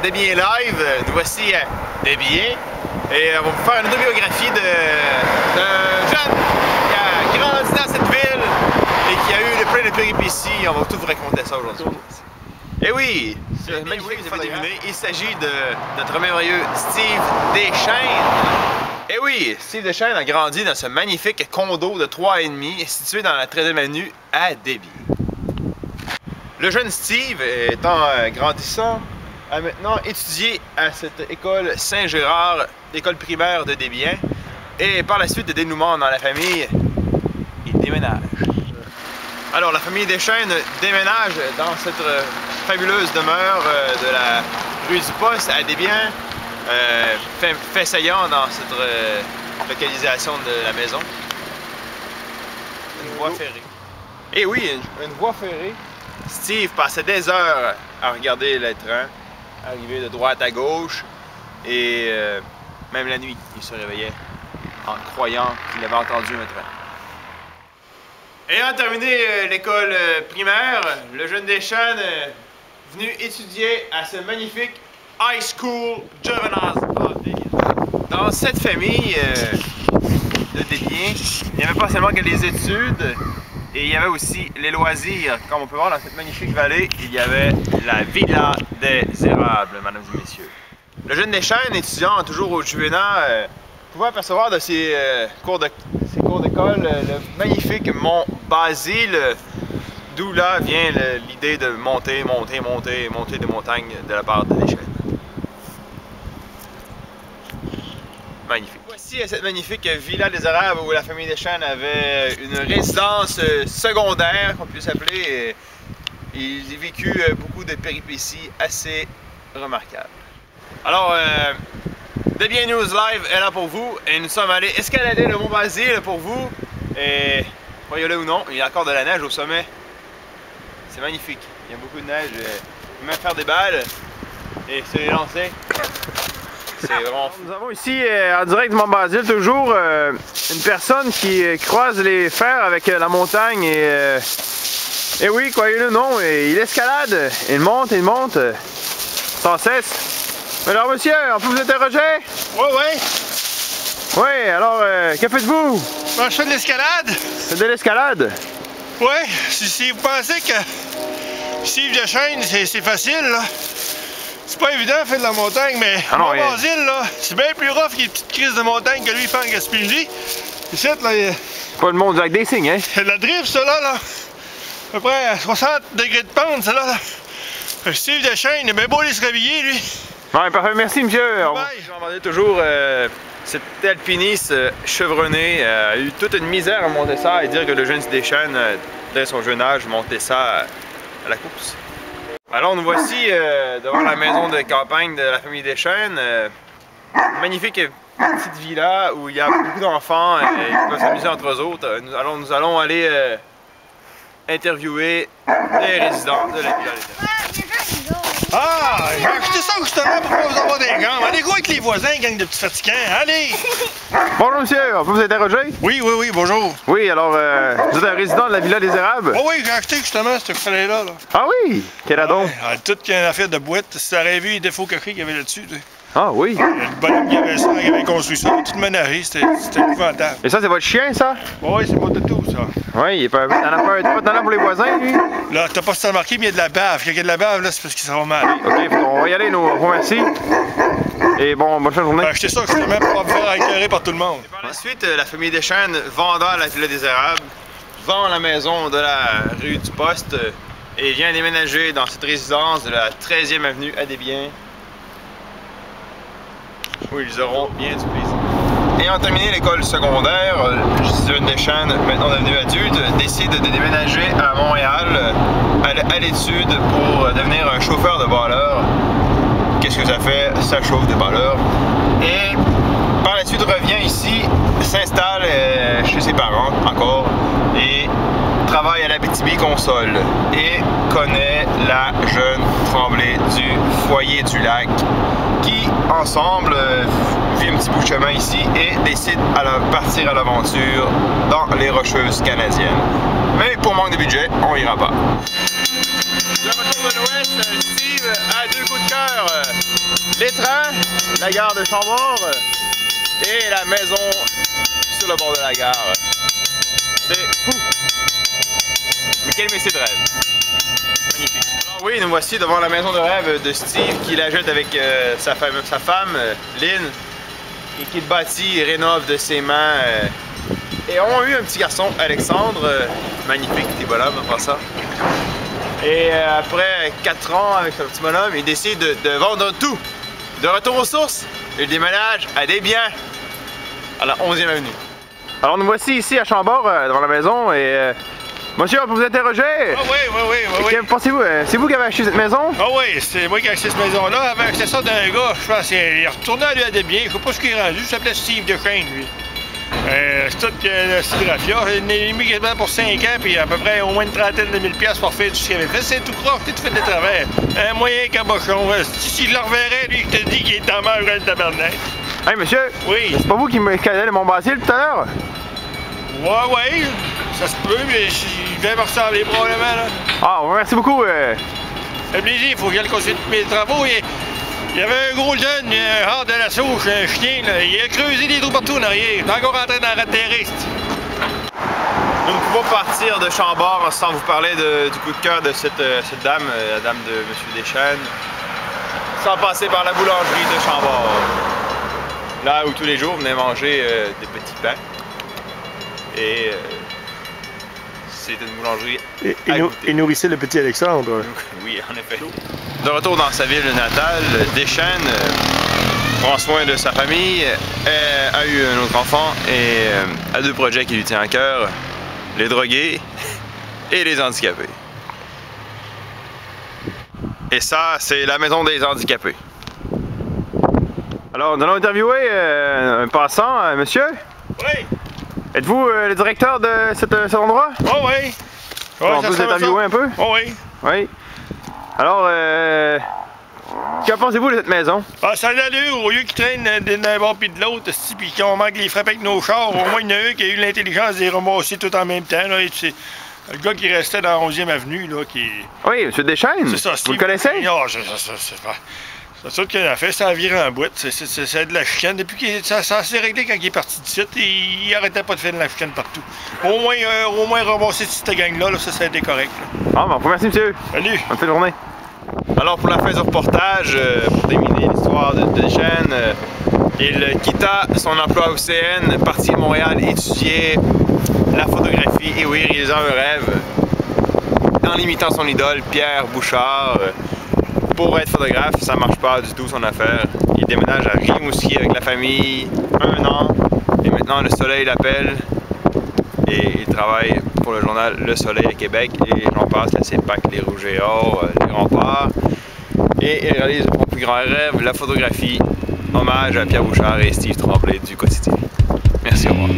Desbiens Live. Nous voici à Desbiens et on va vous faire une autobiographie d'un jeune qui a grandi dans cette ville et qui a eu plein de péripéties. On va tout vous raconter ça aujourd'hui. Et oui, magnifique, vous avez deviné, il s'agit de notre merveilleux Steve Deschênes. Et oui, Steve Deschênes a grandi dans ce magnifique condo de 3,5 situé dans la 13e avenue à Desbiens. Le jeune Steve, étant grandissant, a maintenant étudié à cette école Saint-Gérard, école primaire de Desbiens. Et par la suite de dénouement dans la famille, il déménage. Alors la famille Deschênes déménage dans cette fabuleuse demeure de la rue du Poste à Desbiens, fait saillant dans cette localisation de la maison. Une voie ferrée. Et oui, une voie ferrée. Steve passait des heures à regarder le train, arriver de droite à gauche, et même la nuit, il se réveillait en croyant qu'il avait entendu un train. Ayant terminé l'école primaire, le jeune Deschênes est venu étudier à ce magnifique High School Juvenile. Dans cette famille de Desbiens, il n'y avait pas seulement que les études, et il y avait aussi les loisirs. Comme on peut voir dans cette magnifique vallée, il y avait la Villa des Érables, mesdames et messieurs. Le jeune Deschênes, étudiant toujours au Juvénat, pouvait apercevoir de ses cours d'école le magnifique mont Basile, d'où là vient l'idée de monter des montagnes de la part de Deschênes. Magnifique. Voici cette magnifique Villa des Érables où la famille Deschênes avait une résidence secondaire, qu'on peut s'appeler. Il a vécu beaucoup de péripéties assez remarquables. Alors, Desbiens News Live est là pour vous et nous sommes allés escalader le mont Basile pour vous. Et croyez-le ou non, il y a encore de la neige au sommet. C'est magnifique. Il y a beaucoup de neige. On peut même faire des balles et se les lancer. C'est vraiment fou. Nous avons ici, en direct du mont Basile, toujours une personne qui croise les fers avec la montagne et oui, croyez-le ou non, il escalade, il monte sans cesse. Alors monsieur, on peut vous interroger? Oui. Oui, alors, que faites-vous? Ben, je fais de l'escalade. C'est de l'escalade? Oui, si vous pensez que Steve Deschênes, c'est facile, là. C'est pas évident de faire de la montagne, mais Mont Basile, là, c'est bien plus rough qu'il y a une petite crise de montagne que lui fait en Gaspésie. Ici, là, il y a... Pas le monde avec des signes, hein? Il y a de la drift, ça, là. À peu près à 60 degrés de pente, ça, là. Steve Deschênes, il est bien beau aller se réveiller, lui. Ouais, parfait, merci, monsieur. Bye. Je vais demander toujours, cet alpiniste chevronné a eu toute une misère à monter ça et dire que le jeune Deschênes, dès son jeune âge, montait ça à la course. Alors nous voici devant la maison de campagne de la famille Deschênes, magnifique petite villa où il y a beaucoup d'enfants et ils peuvent s'amuser entre eux autres. Nous allons aller interviewer les résidents de la villa Deschênes. Ah, j'ai acheté ça justement pour pas vous avoir des gants. Allez, go avec les voisins, gang de petits fatigants, allez! Bonjour monsieur, on peut vous interroger? Oui, bonjour. Oui, alors, vous êtes un résident de la Villa des Érables? Oh oui, j'ai acheté justement ce chalet-là. Ah oui? Quel adon? Toute une affaire de boîte. Si tu aurais vu les défauts cachés qu'il y avait là-dessus. Ah oui? Le bonhomme qui avait ça, qui avait construit ça, tout ménagé, c'était épouvantable. Et ça, c'est votre chien, ça? Oui, c'est mon toutou, ça. Oui, il est pas... T'en as pas un talent pour les voisins, lui? Là, t'as pas ça remarqué, mais il y a de la bave. Quand il y a de la bave, là, c'est parce qu'ils s'en mal. Ok, on va y aller, nous. Merci. Et bon, bonne fin de journée. J'ai acheté ça justement pour pas me faire écœurer par tout le monde. Et par la suite, la famille Deschênes, vendant la Villa des Érables, vend la maison de la rue du Poste et vient déménager dans cette résidence de la 13e avenue à Desbiens, où ils auront bien du plaisir. Ayant terminé l'école secondaire, Steven Deschênes, maintenant devenu adulte, décide de déménager à Montréal à l'étude pour devenir un chauffeur de balleur. Qu'est-ce que ça fait? Ça chauffe des balleurs. Et par la suite revient ici, s'installe chez ses parents encore et travaille à l'Abitibi-Console et connaît la jeune Tremblay du foyer du lac qui, ensemble, vit un petit bout de chemin ici et décide de partir à l'aventure dans les Rocheuses canadiennes. Mais pour manque de budget, on ira pas. retour de l'Ouest, Steve a 2 coups de cœur. L'étran, la gare de Chambord et la maison sur le bord de la gare. C'est fou! Mais quel métier de rêve! Magnifique! Alors oui, nous voici devant la maison de rêve de Steve qui la jette avec sa femme, Lynn, et qui le bâtit et rénove de ses mains. Et on a eu un petit garçon, Alexandre, magnifique petit bonhomme en passant. Et après 4 ans avec ce petit bonhomme, il décide de vendre tout. De retour aux sources, il déménage à des biens à la 11e avenue. Alors nous voici ici à Chambord, devant la maison, et monsieur, on peut vous interroger? Ah oui. Que pensez-vous? C'est vous qui avez acheté cette maison? Ah oui, c'est moi qui ai acheté cette maison-là. Avec acheté ça d'un gars, je pense qu'il est retourné à lui à des biens. Je sais pas ce qu'il est rendu, il s'appelait Steve Dechaine, lui. C'est tout le Styrafia. Il est mis quasiment pour 5 ans, puis à peu près au moins une trentaine de 1000$ pour faire tout ce qu'il avait fait. C'est tout croche, tout fait de travers. Un moyen cabochon. Si je le reverrais, lui, je te dis qu'il est en mort le tabarnak. Hey monsieur! Oui. C'est pas vous qui me calez le Mont-Basile tout à l'heure? Ouais, ça se peut, mais il vient me ressembler probablement, là. Ah, merci beaucoup. Ça fait plaisir, il faut que j'aille continuer mes travaux. Il y avait un gros jeune, un hard de la souche, un chien, là. Il a creusé des trous partout en arrière. Il est encore en train d'en ratterrer. Nous ne pouvons partir de Chambord sans vous parler du coup de cœur de cette dame, la dame de M. Dechaine, sans passer par la boulangerie de Chambord. Là où tous les jours on venait manger des petits pains. Et c'est une boulangerie et nourrissait le petit Alexandre. Oui, en effet. De retour dans sa ville natale, Dechaine prend soin de sa famille, a eu un autre enfant et a 2 projets qui lui tiennent à cœur, les drogués et les handicapés. Et ça, c'est la maison des handicapés. Alors, nous allons interviewer un passant, monsieur. Oui. Êtes-vous le directeur de cet endroit? Oh oui. On peut vous interviewer un peu? Oh oui. Oui. Alors, que pensez-vous de cette maison? Ah, ça a l'allure, au lieu qu'ils traînent d'un bord puis de l'autre, puis qu'on manque les frappes avec nos chars, au moins il y en a un qui a eu l'intelligence de les ramasser tout en même temps. Là, c'est le gars qui restait dans la 11e avenue, là, qui... Oui, M. Dechaine. C'est ça, vous le connaissez? Non, c'est ça qu'il a fait, ça a viré en boîte. C'est de la chicane. Depuis que ça s'est réglé quand il est parti du site, il arrêtait pas de faire de la chicane partout. Au moins ramasser cette gang-là, là, ça a été correct. Là. Ah, bon, merci, monsieur. Salut. Bonne fin de journée. Alors, pour la fin du reportage, pour terminer l'histoire de Dechaine, il quitta son emploi au CN, partit à Montréal étudier la photographie et oui, réalisant un rêve en imitant son idole, Pierre Bouchard. Pour être photographe, ça marche pas du tout son affaire. Il déménage à Rimouski avec la famille, 1 an, et maintenant le Soleil l'appelle. Et il travaille pour le journal Le Soleil à Québec, et j'en passe, la CEPAC, les Rouges et Or, les Remparts. Et il réalise son plus grand rêve, la photographie. Hommage à Pierre Bouchard et Steve Tremblay du quotidien. Merci, au revoir.